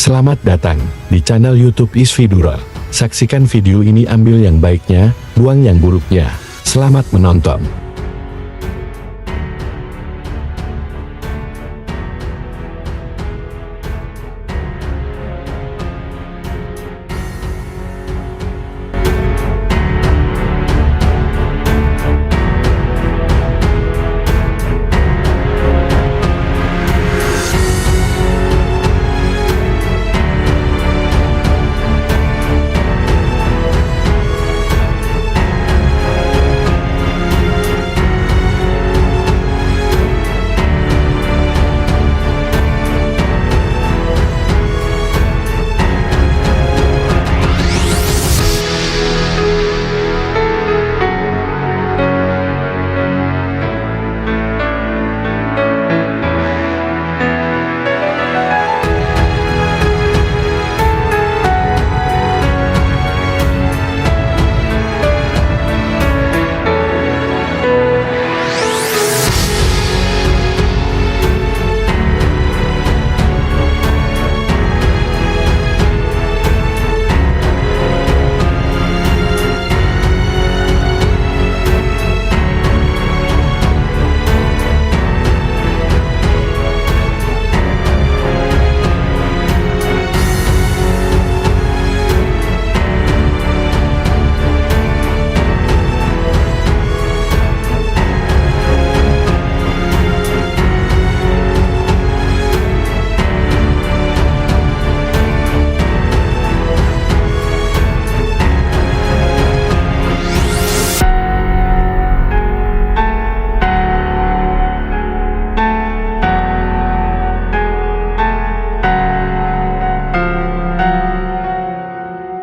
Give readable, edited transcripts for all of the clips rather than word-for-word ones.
Selamat datang di channel YouTube Isvidura. Saksikan video ini, ambil yang baiknya, buang yang buruknya. Selamat menonton.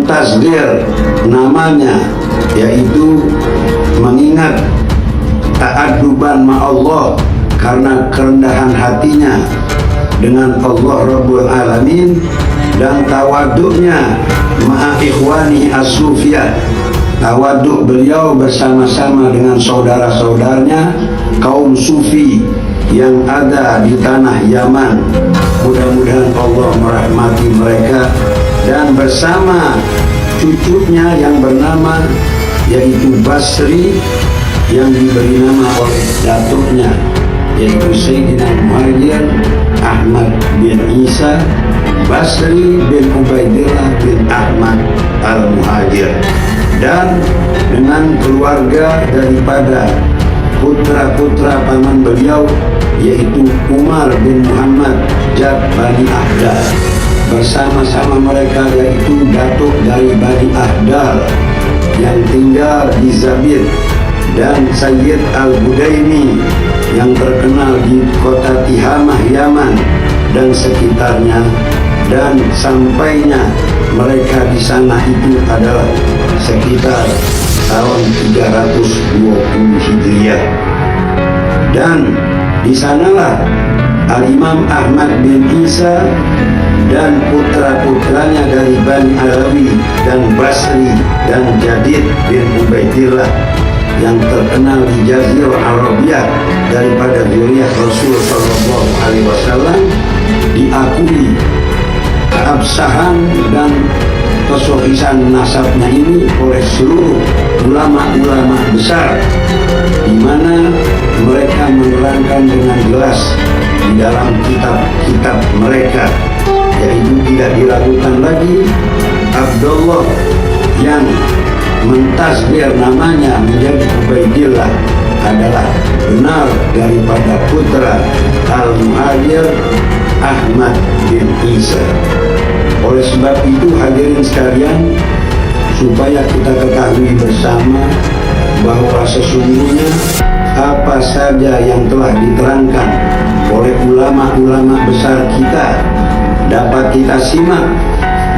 Tasdir namanya, yaitu mengingat ta'adduban ma'allah karena kerendahan hatinya dengan Allah Rabbul Alamin, dan tawaduknya ma'a ikhwani as-sufiyah, tawaduk beliau bersama-sama dengan saudara-saudaranya kaum sufi yang ada di tanah Yaman. Mudah-mudahan Allah merahmati mereka, dan bersama cucunya yang bernama yaitu Basri, yang diberi nama oleh datuknya yaitu Sayyidina Muhajir Ahmad bin Isa Basri bin Ubaidillah bin Ahmad al-Muhajir, dan dengan keluarga daripada putra-putra paman beliau yaitu Umar bin Muhammad Jad Bani Ahdar. Bersama-sama mereka yaitu datuk dari Bani Ahdar yang tinggal di Zabid, dan Sayyid Al-Budaimi yang terkenal di kota Tihamah Yaman dan sekitarnya, dan sampainya mereka di sana itu adalah sekitar tahun 320 Hijriah. Dan di sanalah Al-Imam Ahmad bin Isa dan putra-putranya dari Bani Alawi dan Basri dan Jadid bin Ubaidillah yang terkenal di Jazirah Arabiyah daripada zuriyah Rasul sallallahu alaihi wasallam, diakui keabsahan dan kesohisan nasabnya ini oleh seluruh ulama-ulama besar, di mana mereka menerangkan dengan jelas di dalam kitab-kitab mereka, yaitu tidak diragukan lagi Abdullah yang mentasbir namanya menjadi Ubaidillah adalah benar daripada putra Al-Muhajir Ahmad bin Isa. Oleh sebab itu, hadirin sekalian, supaya kita ketahui bersama bahwa sesungguhnya apa saja yang telah diterangkan oleh ulama-ulama besar kita dapat kita simak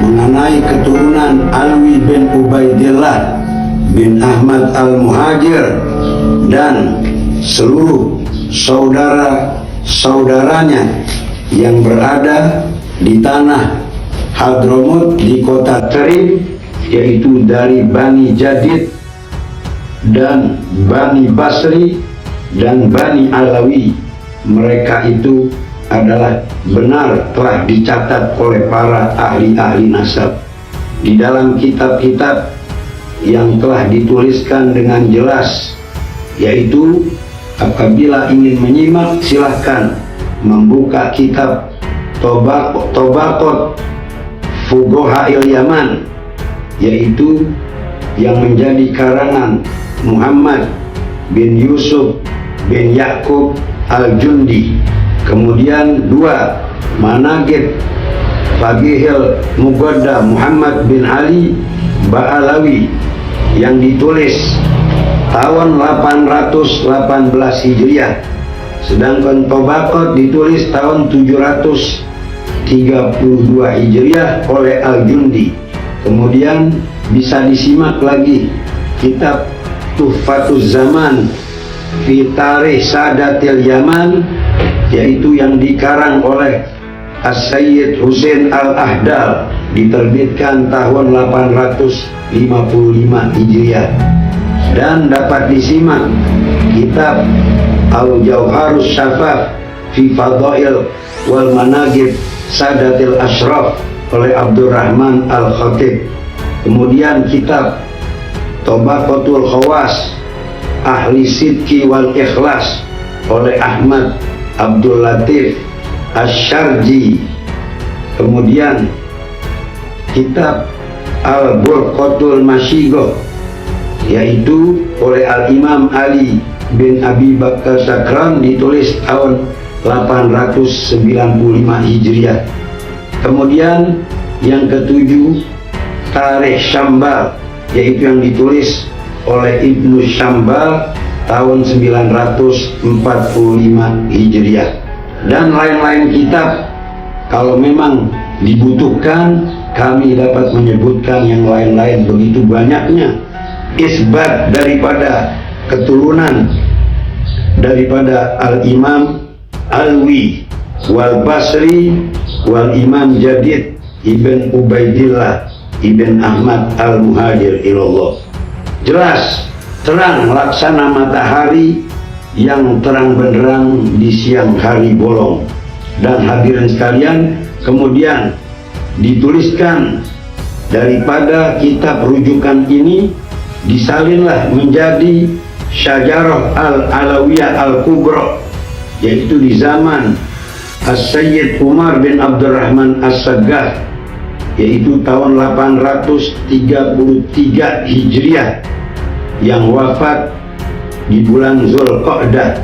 mengenai keturunan Alwi bin Ubaidillah bin Ahmad al-Muhajir dan seluruh saudara-saudaranya yang berada di tanah Hadramut di kota Tarim, yaitu dari Bani Jadid dan Bani Basri dan Bani Alawi. Mereka itu adalah benar telah dicatat oleh para ahli-ahli nasab di dalam kitab-kitab yang telah dituliskan dengan jelas, yaitu apabila ingin menyimak silahkan membuka kitab Tobaqot Fuqaha'il Yaman, yaitu yang menjadi karangan Muhammad bin Yusuf bin Yakub Al-Jundi. Kemudian 2, Manaqib Faqihil Muqaddam Muhammad bin Ali Ba'alawi yang ditulis tahun 818 Hijriah, sedangkan Tobaqot ditulis tahun 732 Hijriah oleh Al-Jundi. Kemudian bisa disimak lagi kitab Tuhfatuz Zaman fi Tarikh Sadatil Yaman, yaitu yang dikarang oleh As-Sayyid Husain Al-Ahdal, diterbitkan tahun 855 Hijriah. Dan dapat disimak kitab Al-Jauharus Syafaf fi Fadail wal Manaqib Sadatil Ashraf oleh Abdurrahman Al-Khatib. Kemudian kitab Tobaqatul Khawas Ahli Sidqi wal Ikhlas oleh Ahmad Abdul Latif Asy-Syarji. Kemudian kitab Al-Burqatul Masyigoh, yaitu oleh Al-Imam Ali bin Abi Bakar Sakran, ditulis tahun 895 Hijriah. Kemudian yang ketujuh, Tarikh Syambal, yaitu yang ditulis oleh Ibnu Syambal tahun 945 Hijriah. Dan lain-lain kitab, kalau memang dibutuhkan kami dapat menyebutkan yang lain-lain, begitu banyaknya isbat daripada keturunan daripada Al-Imam Alwi wal Basri wal Imam Jadid Ibn Ubaidillah Ibn Ahmad Al-Muhajir ilallah. Jelas terang laksana matahari yang terang benderang di siang hari bolong. Dan hadirin sekalian, kemudian dituliskan daripada kitab rujukan ini, disalinlah menjadi Syajarah Al-Alawiyah Al-Kubra, yaitu di zaman As-Sayyid Umar bin Abdurrahman As-Saggah, yaitu tahun 833 Hijriah, yang wafat di bulan Zulqa'dah.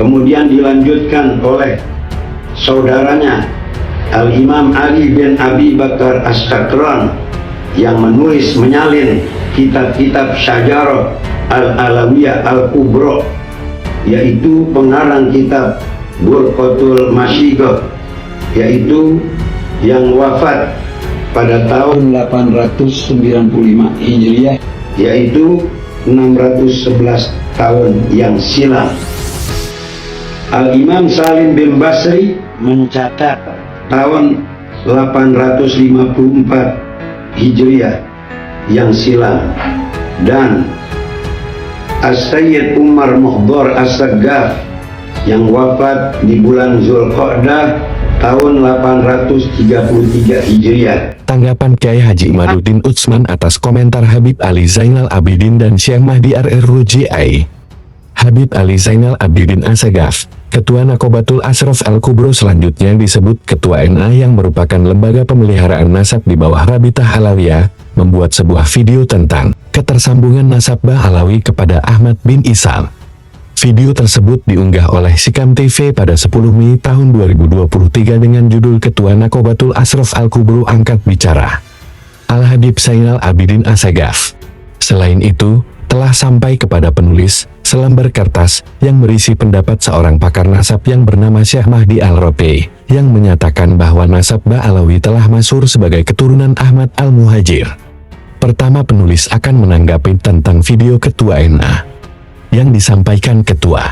Kemudian dilanjutkan oleh saudaranya Al-Imam Ali bin Abi Bakar As-Sakran yang menulis menyalin kitab-kitab Syajarah Al-Alawiyah Al-Kubra, yaitu pengarang kitab Burqatul Masyigoh, yaitu yang wafat pada tahun 895 Hijriah, yaitu 611 tahun yang silam. Al-Imam Salim bin Basri mencatat tahun 854 Hijriah yang silam, dan As-Sayyid Umar Muhdar As-Saggaf yang wafat di bulan Zulqa'dah tahun 833 Hijriah. Tanggapan Kiai Haji Imaduddin Utsman atas komentar Habib Ali Zainal Abidin dan Syekh Mahdi RRUJI. Habib Ali Zainal Abidin As-Saggaf, Ketua Nakobatul Ashraf Al-Kubro, selanjutnya disebut Ketua NA yang merupakan lembaga pemeliharaan nasab di bawah Rabitah Alawiyah, membuat sebuah video tentang ketersambungan nasab Ba'alawi kepada Ahmad bin Ishaq. Video tersebut diunggah oleh Sikam TV pada 10 Mei tahun 2023 dengan judul Ketua Nakobatul Ashraf Al-Kubro angkat bicara Al-Habib Zainal Abidin As-Saggaf. Selain itu, telah sampai kepada penulis selembar kertas yang berisi pendapat seorang pakar nasab yang bernama Syekh Mahdi Al-Rabi, yang menyatakan bahwa nasab Ba'alawi telah masyhur sebagai keturunan Ahmad Al-Muhajir. Pertama, penulis akan menanggapi tentang video Ketua NA yang disampaikan Ketua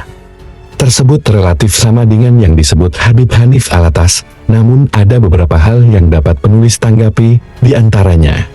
tersebut relatif sama dengan yang disebut Habib Hanif Alatas, namun ada beberapa hal yang dapat penulis tanggapi, diantaranya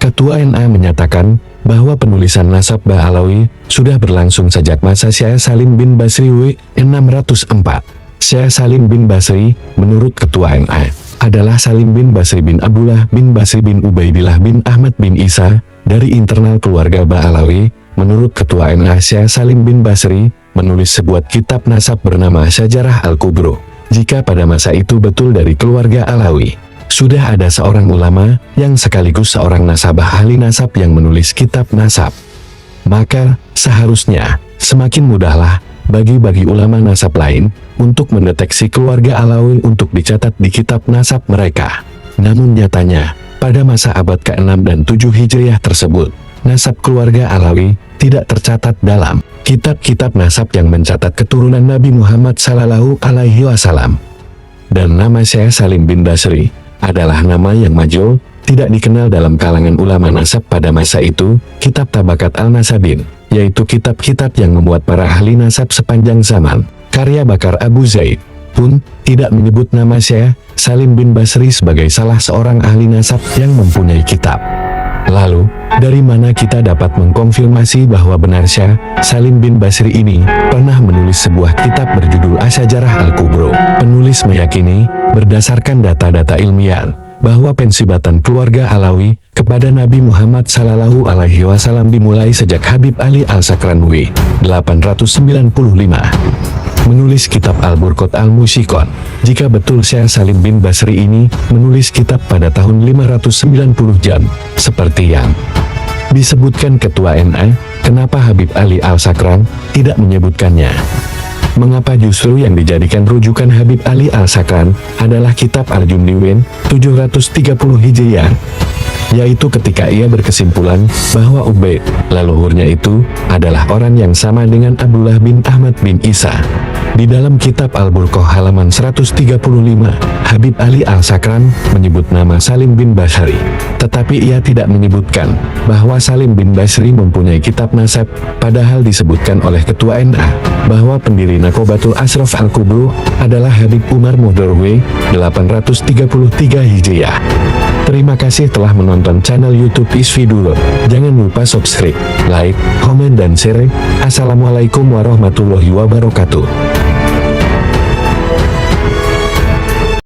Ketua NA menyatakan bahwa penulisan nasab Ba'alawi sudah berlangsung sejak masa Syekh Salim bin Basri W. 604. Syekh Salim bin Basri, menurut Ketua NA, adalah Salim bin Basri bin Abdullah bin Basri bin Ubaidillah bin Ahmad bin Isa, dari internal keluarga Ba'alawi. Menurut Ketua NA, Syekh Salim bin Basri menulis sebuah kitab nasab bernama Syajarah Al-Kubro. Jika pada masa itu betul dari keluarga Alawi, sudah ada seorang ulama yang sekaligus seorang nasabah ahli nasab yang menulis kitab nasab, maka seharusnya semakin mudahlah bagi ulama nasab lain untuk mendeteksi keluarga Alawi untuk dicatat di kitab nasab mereka. Namun nyatanya, pada masa abad ke-6 dan 7 Hijriah tersebut, nasab keluarga Alawi tidak tercatat dalam kitab-kitab nasab yang mencatat keturunan Nabi Muhammad Sallallahu Alaihi Wasallam. Dan nama Syekh Salim bin Basri adalah nama yang majhul, tidak dikenal dalam kalangan ulama nasab pada masa itu. Kitab Tabakat Al-Nasabin, yaitu kitab-kitab yang membuat para ahli nasab sepanjang zaman, karya Bakar Abu Zaid, pun tidak menyebut nama Syekh Salim bin Basri sebagai salah seorang ahli nasab yang mempunyai kitab. Lalu, dari mana kita dapat mengkonfirmasi bahwa benar Syekh Salim bin Basri ini pernah menulis sebuah kitab berjudul Asy-Syajarah Al-Kubro? Penulis meyakini, berdasarkan data-data ilmiah, bahwa pensibatan keluarga Alawi kepada Nabi Muhammad Sallallahu Alaihi Wasallam dimulai sejak Habib Ali Al-Sakranwi, 895. Menulis kitab Al-Burqat Al-Musyikon. Jika betul Syekh Salim bin Basri ini menulis kitab pada tahun 590 jam, seperti yang disebutkan Ketua NA, kenapa Habib Ali Al-Sakran tidak menyebutkannya? Mengapa justru yang dijadikan rujukan Habib Ali Al-Sakran adalah kitab Al-Jumdiwin 730 Hijriah, yaitu ketika ia berkesimpulan bahwa Ubaid, leluhurnya itu, adalah orang yang sama dengan Abdullah bin Ahmad bin Isa. Di dalam kitab Al-Burqah halaman 135, Habib Ali Al-Sakran menyebut nama Salim bin Basri, tetapi ia tidak menyebutkan bahwa Salim bin Basri mempunyai kitab nasab, padahal disebutkan oleh Ketua NA bahwa pendiri Naqobatul Ashraf Al-Kubro adalah Habib Umar Muhdorwe, 833 Hijriah. Terima kasih telah menonton channel YouTube Isvidulur. Jangan lupa subscribe, like, komen dan share. Assalamualaikum warahmatullahi wabarakatuh.